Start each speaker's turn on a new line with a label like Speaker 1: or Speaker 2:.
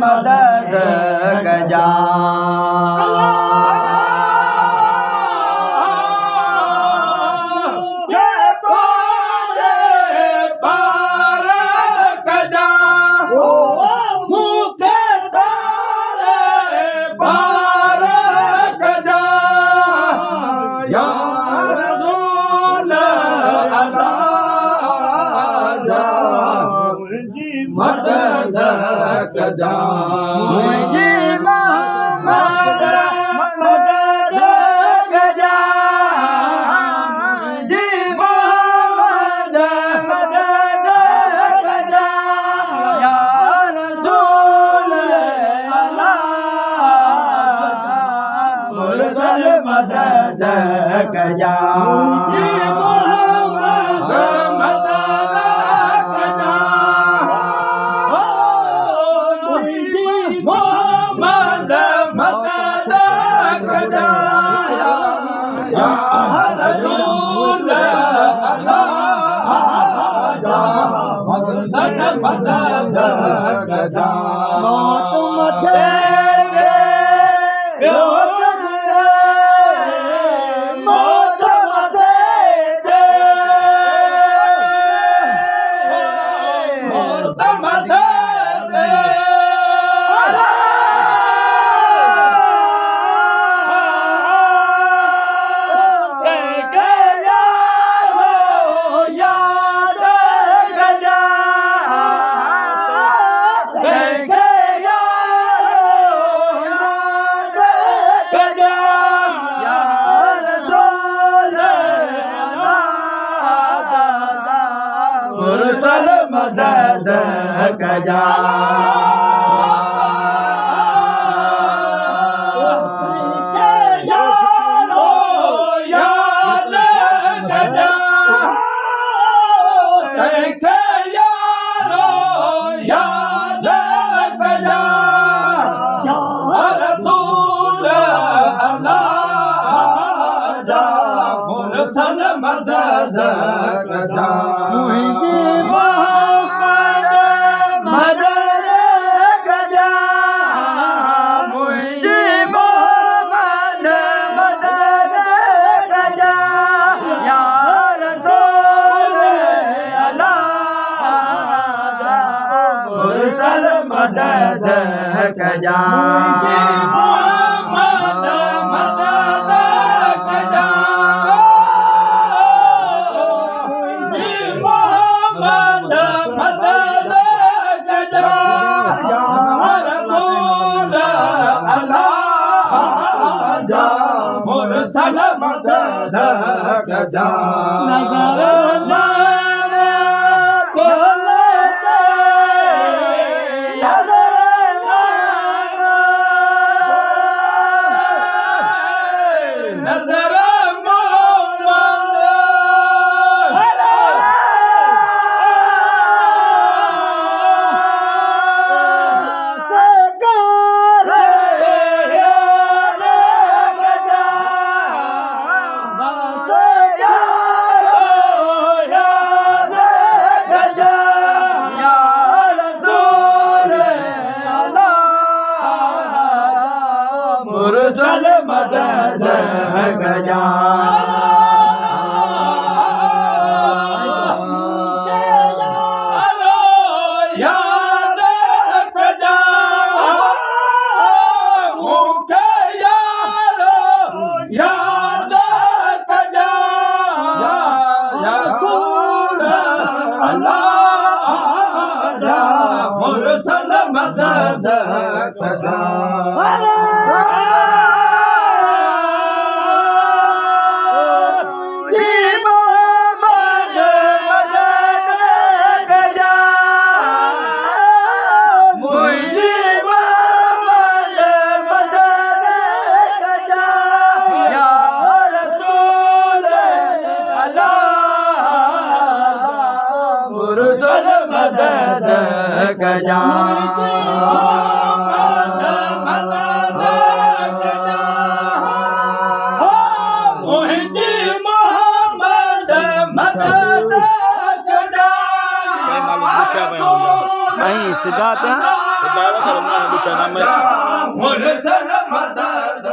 Speaker 1: मदद कजा मदद कजा मुझे मदद मदद कजा जी मदद मदद कजा या रसूल अल्लाह मुरसल मदद कजा जी मदद कजा मौत मथे मौत मथे मौत मथे मुरसल मदद कजा मुरसल मदद कजा मुझे मोहम्मद मदद कजा मुझे मोहम्मद मदद कजा या रसूल अल्लाह मुरसल मदद कजा मुरसल मदद कजा नजर लाना बोलते नजर लाना नजर मोहम्मद मुरसल मदद कजा याद कजा मुझे याद कजा या रसूल अल्लाह मुरसल मदद कजा मुरसल मदद कजा मदद कजा मुझे मोहम्मद मदद कजा
Speaker 2: અહીં સીધા ત્યાં ਸਰਦਾਰ ਧਰਮ ਨਾਲ ਲਿਖਿਆ ਨਾਮ ਹੈ
Speaker 1: ਮੁਰਸਲ ਮਦਦ